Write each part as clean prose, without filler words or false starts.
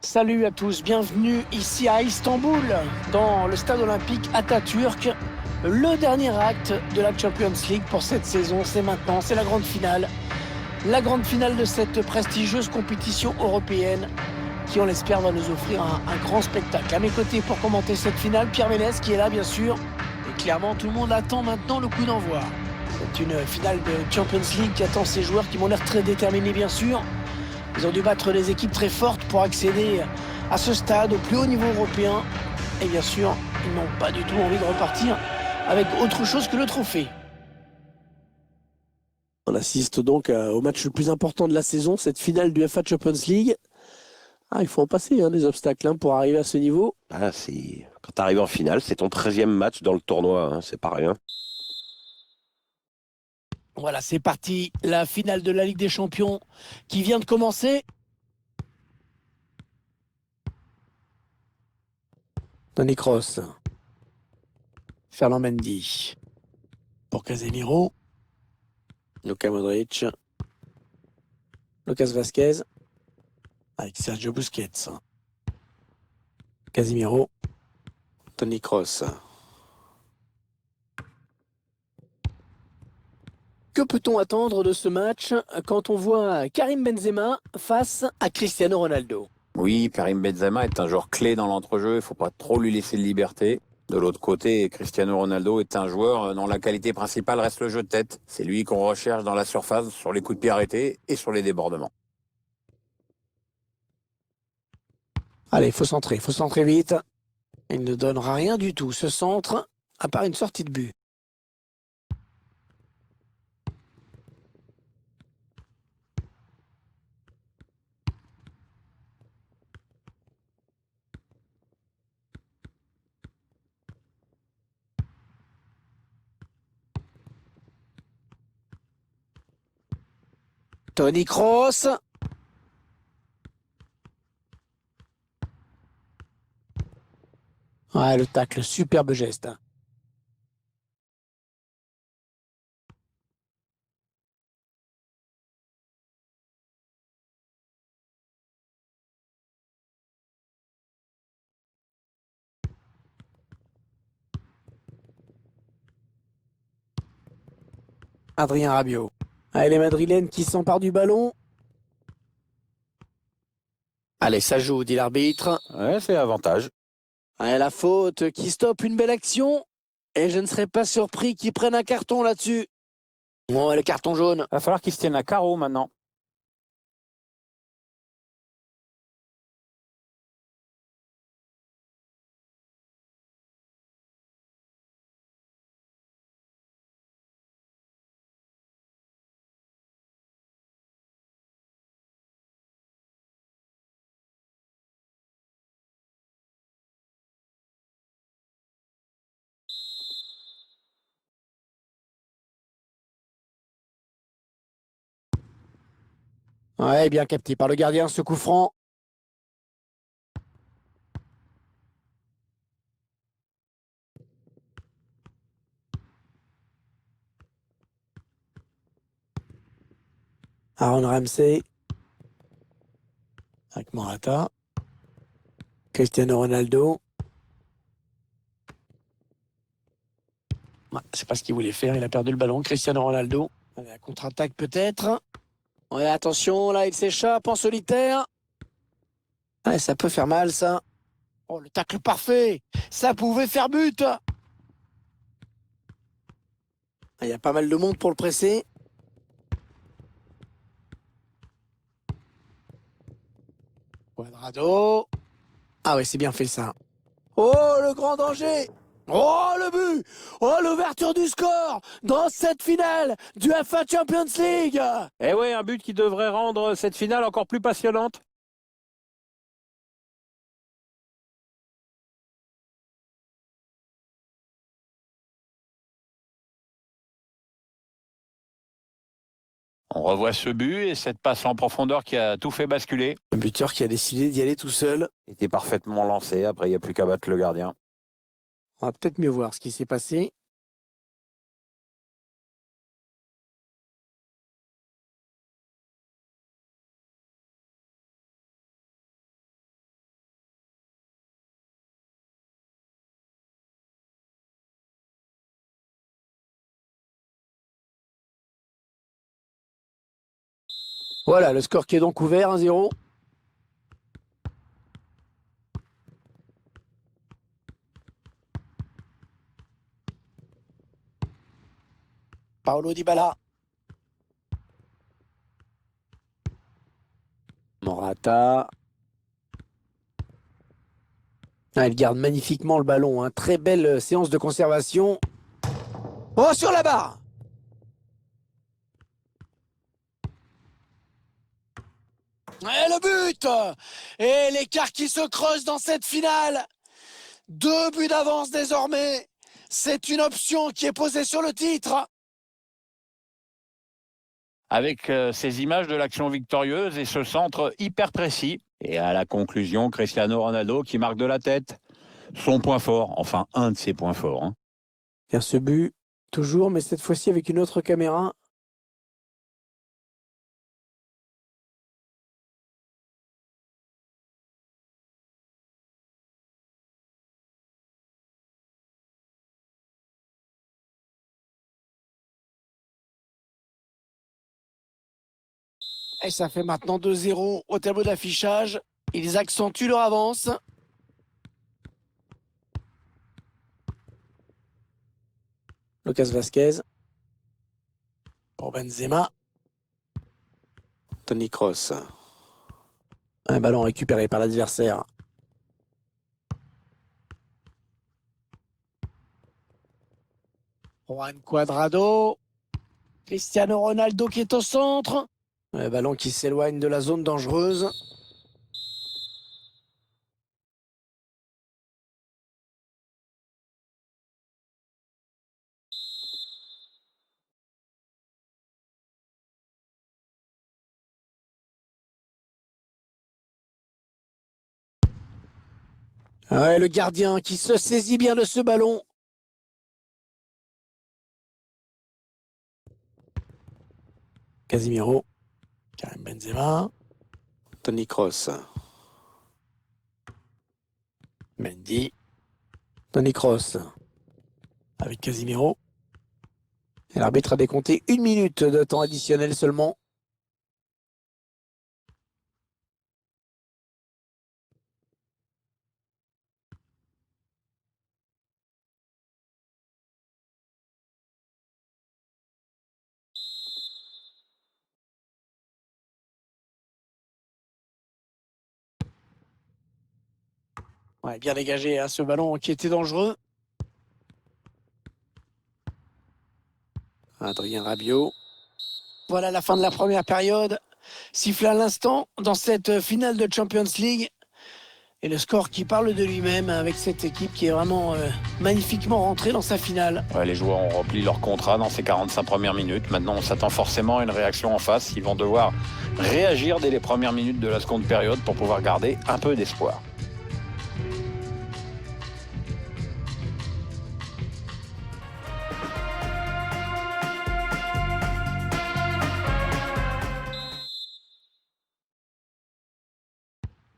Salut à tous, bienvenue ici à Istanbul, dans le stade olympique Atatürk. Le dernier acte de la Champions League pour cette saison, c'est maintenant, c'est la grande finale. La grande finale de cette prestigieuse compétition européenne qui, on l'espère, va nous offrir un grand spectacle. À mes côtés pour commenter cette finale, Pierre Ménès qui est là bien sûr. Et clairement, tout le monde attend maintenant le coup d'envoi. C'est une finale de Champions League qui attend ces joueurs qui m'ont l'air très déterminés bien sûr. Ils ont dû battre des équipes très fortes pour accéder à ce stade, au plus haut niveau européen. Et bien sûr, ils n'ont pas du tout envie de repartir avec autre chose que le trophée. On assiste donc au match le plus important de la saison, cette finale du UEFA Champions League. Ah, il faut en passer des obstacles pour arriver à ce niveau. Quand tu arrives en finale, c'est ton 13e match dans le tournoi, hein, c'est pas rien. Voilà, c'est parti. La finale de la Ligue des Champions qui vient de commencer. Toni Kroos. Ferland Mendy. Pour Casemiro. Luka Modric. Lucas Vasquez. Avec Sergio Busquets. Casemiro. Toni Kroos. Que peut-on attendre de ce match quand on voit Karim Benzema face à Cristiano Ronaldo? Oui, Karim Benzema est un joueur clé dans l'entrejeu, il ne faut pas trop lui laisser de liberté. De l'autre côté, Cristiano Ronaldo est un joueur dont la qualité principale reste le jeu de tête. C'est lui qu'on recherche dans la surface, sur les coups de pied arrêtés et sur les débordements. Allez, il faut centrer vite. Il ne donnera rien du tout, ce centre, à part une sortie de but. Toni Kroos. Ouais, le tacle, superbe geste. Adrien Rabiot. Allez, les Madrilènes qui s'emparent du ballon. Allez, ça joue, dit l'arbitre. Ouais, c'est avantage. Allez, la faute qui stoppe une belle action. Et je ne serais pas surpris qu'ils prennent un carton là-dessus. Bon, le carton jaune. Il va falloir qu'il se tienne à carreau maintenant. Ouais, bien capté par le gardien, ce coup franc. Aaron Ramsey. Avec Morata. Cristiano Ronaldo. Ouais, c'est pas ce qu'il voulait faire, il a perdu le ballon. Cristiano Ronaldo. Allez, la contre-attaque peut-être. Ouais, attention, là, il s'échappe en solitaire. Ouais, ça peut faire mal, ça. Oh, le tacle parfait. Ça pouvait faire but. Il y a pas mal de monde pour le presser. Quadrado. Ah ouais, c'est bien fait, ça. Oh, le grand danger. Oh, le but. Oh, l'ouverture du score dans cette finale du UEFA Champions League. Eh ouais, un but qui devrait rendre cette finale encore plus passionnante. On revoit ce but et cette passe en profondeur qui a tout fait basculer. Un buteur qui a décidé d'y aller tout seul. Il était parfaitement lancé, après il n'y a plus qu'à battre le gardien. On va peut-être mieux voir ce qui s'est passé. Voilà, le score qui est donc ouvert, 1-0. Paolo Dybala. Morata. Ah, il garde magnifiquement le ballon, hein. Très belle séance de conservation. Oh, sur la barre! Et le but! Et l'écart qui se creuse dans cette finale. 2 buts d'avance désormais. C'est une option qui est posée sur le titre. Avec ces images de l'action victorieuse et ce centre hyper précis. Et à la conclusion, Cristiano Ronaldo qui marque de la tête. Son point fort, enfin un de ses points forts. Hein. Bien ce but, toujours, mais cette fois-ci avec une autre caméra. Et ça fait maintenant 2-0 au tableau d'affichage. Ils accentuent leur avance. Lucas Vasquez. Pour Benzema. Toni Kroos. Un ballon récupéré par l'adversaire. Juan Cuadrado. Cristiano Ronaldo qui est au centre. Un ballon qui s'éloigne de la zone dangereuse. Ouais, le gardien qui se saisit bien de ce ballon. Casemiro. Karim Benzema. Toni Kroos. Mendy. Toni Kroos. Avec Casemiro. Et l'arbitre a décompté 1 minute de temps additionnel seulement. Ouais, bien dégagé à ce ballon qui était dangereux. Adrien Rabiot. Voilà la fin de la première période. Siffle à l'instant dans cette finale de Champions League. Et le score qui parle de lui-même avec cette équipe qui est vraiment magnifiquement rentrée dans sa finale. Ouais, les joueurs ont rempli leur contrat dans ces 45 premières minutes. Maintenant, on s'attend forcément à une réaction en face. Ils vont devoir réagir dès les premières minutes de la seconde période pour pouvoir garder un peu d'espoir.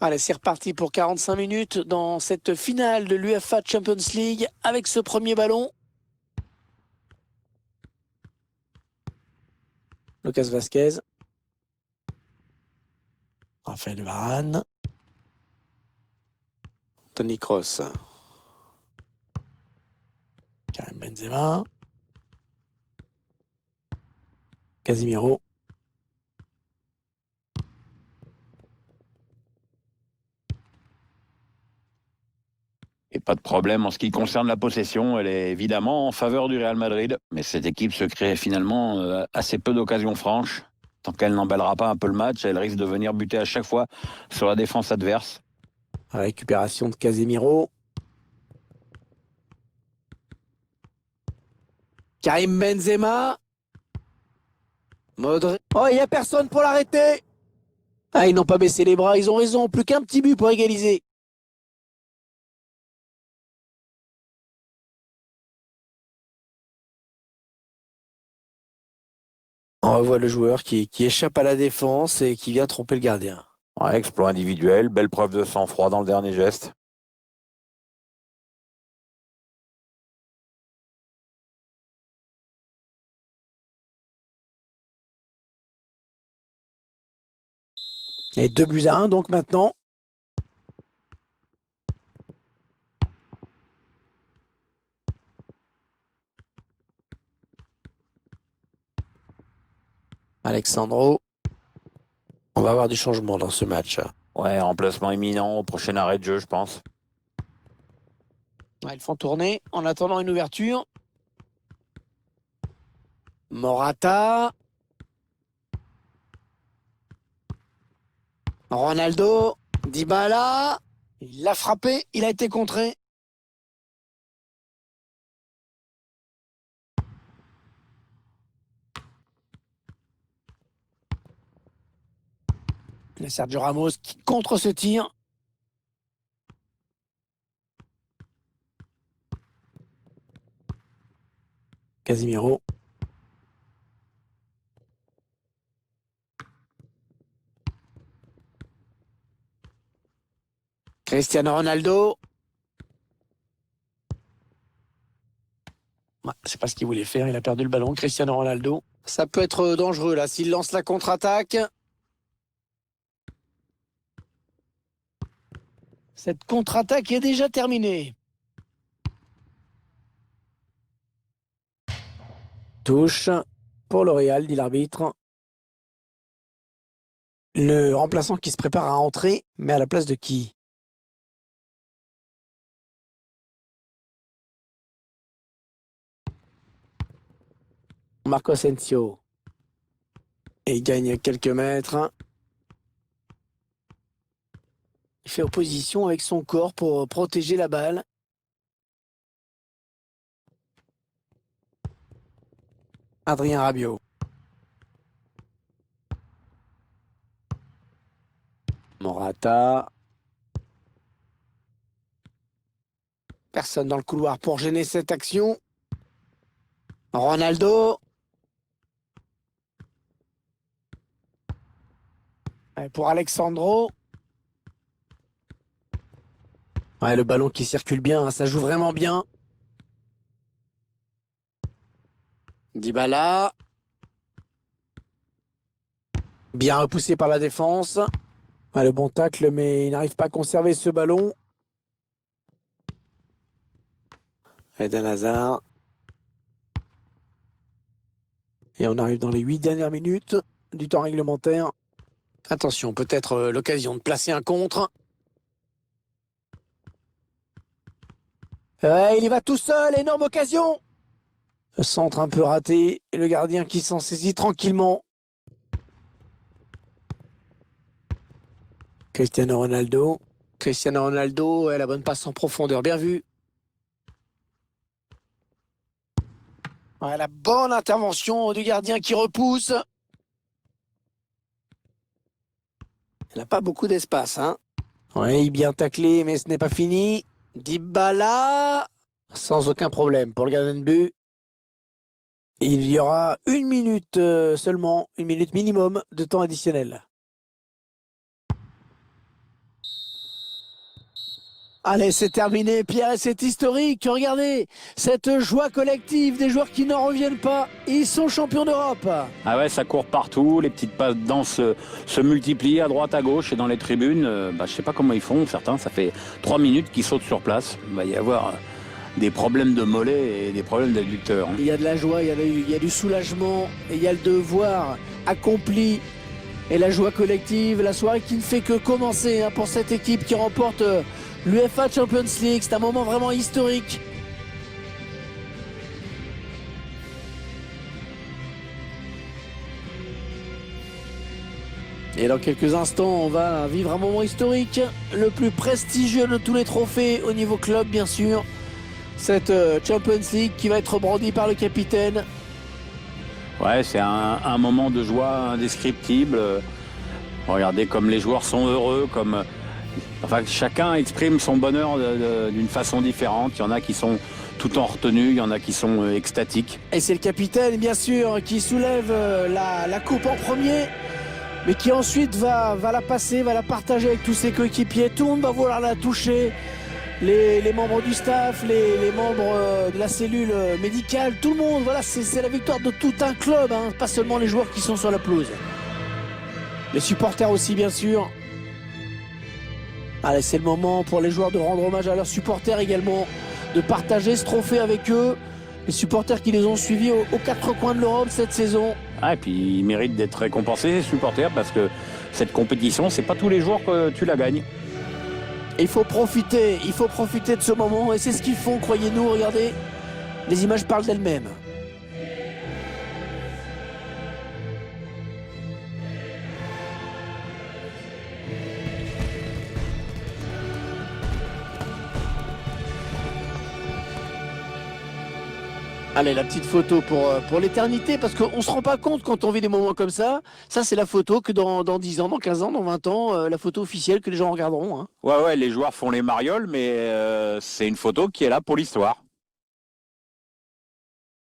Allez, c'est reparti pour 45 minutes dans cette finale de l'UEFA Champions League avec ce premier ballon. Lucas Vasquez. Raphaël Varane. Toni Kroos. Karim Benzema. Casemiro. Et pas de problème en ce qui concerne la possession, elle est évidemment en faveur du Real Madrid. Mais cette équipe se crée finalement assez peu d'occasions franches. Tant qu'elle n'emballera pas un peu le match, elle risque de venir buter à chaque fois sur la défense adverse. Récupération de Casemiro. Karim Benzema. Modric. Oh, il n'y a personne pour l'arrêter. Ah, ils n'ont pas baissé les bras, ils ont raison. Plus qu'un petit but pour égaliser. On revoit le joueur qui échappe à la défense et qui vient tromper le gardien. Ouais, exploit individuel, belle preuve de sang-froid dans le dernier geste. Et 2-1 donc maintenant. Alexandro. On va avoir du changement dans ce match. Ouais, remplacement imminent au prochain arrêt de jeu, je pense. Ouais, ils font tourner en attendant une ouverture. Morata. Ronaldo. Dybala. Il l'a frappé, il a été contré. Et Sergio Ramos qui contre ce tir. Casemiro. Cristiano Ronaldo. Ouais, c'est pas ce qu'il voulait faire, il a perdu le ballon. Cristiano Ronaldo. Ça peut être dangereux là s'il lance la contre-attaque. Cette contre-attaque est déjà terminée. Touche pour le Real, dit l'arbitre. Le remplaçant qui se prépare à entrer, mais à la place de qui? Marco Asensio. Et il gagne quelques mètres. Il fait opposition avec son corps pour protéger la balle. Adrien Rabiot. Morata. Personne dans le couloir pour gêner cette action. Ronaldo. Et pour Alexandro. Ouais, le ballon qui circule bien, hein, ça joue vraiment bien. Dybala. Bien repoussé par la défense. Ouais, le bon tacle, mais il n'arrive pas à conserver ce ballon. Eden Hazard. Et on arrive dans les 8 dernières minutes du temps réglementaire. Attention, peut-être l'occasion de placer un contre. Ouais, il y va tout seul, énorme occasion. Le centre un peu raté et le gardien qui s'en saisit tranquillement. Cristiano Ronaldo. Cristiano Ronaldo, la bonne passe en profondeur, bien vu. Ouais, la bonne intervention du gardien qui repousse. Il n'a pas beaucoup d'espace, hein. Oui, bien taclé, mais ce n'est pas fini. Dybala, sans aucun problème pour le gardien de but. Il y aura 1 minute seulement, 1 minute minimum de temps additionnel. Allez, c'est terminé, Pierre, c'est historique. Regardez, cette joie collective des joueurs qui n'en reviennent pas. Ils sont champions d'Europe. Ah ouais, ça court partout, les petites passes danses se multiplient à droite, à gauche et dans les tribunes. Je sais pas comment ils font, certains, ça fait 3 minutes qu'ils sautent sur place. Il va y avoir des problèmes de mollets et des problèmes d'adducteurs. Il y a de la joie, il y a du soulagement, et il y a le devoir accompli. Et la joie collective, la soirée qui ne fait que commencer pour cette équipe qui remporte l'UEFA Champions League. C'est un moment vraiment historique. Et dans quelques instants, on va vivre un moment historique, le plus prestigieux de tous les trophées au niveau club, bien sûr. Cette Champions League qui va être brandie par le capitaine. Ouais, c'est un moment de joie indescriptible. Regardez comme les joueurs sont heureux, enfin, chacun exprime son bonheur d'une façon différente. Il y en a qui sont tout en retenue, il y en a qui sont extatiques. Et c'est le capitaine, bien sûr, qui soulève la coupe en premier, mais qui ensuite va la passer, va la partager avec tous ses coéquipiers. Tout le monde va vouloir la toucher. Les membres du staff, les membres de la cellule médicale, tout le monde. Voilà, c'est la victoire de tout un club, hein, pas seulement les joueurs qui sont sur la pelouse. Les supporters aussi, bien sûr. Allez, c'est le moment pour les joueurs de rendre hommage à leurs supporters également, de partager ce trophée avec eux. Les supporters qui les ont suivis aux quatre coins de l'Europe cette saison. Ah, et puis ils méritent d'être récompensés, les supporters, parce que cette compétition, c'est pas tous les jours que tu la gagnes. Il faut profiter de ce moment et c'est ce qu'ils font, croyez-nous. Regardez, les images parlent d'elles-mêmes. Allez, la petite photo pour l'éternité, parce qu'on ne se rend pas compte quand on vit des moments comme ça. Ça, c'est la photo que dans 10 ans, dans 15 ans, dans 20 ans, la photo officielle que les gens regarderont. Hein. Ouais, les joueurs font les marioles, mais c'est une photo qui est là pour l'histoire.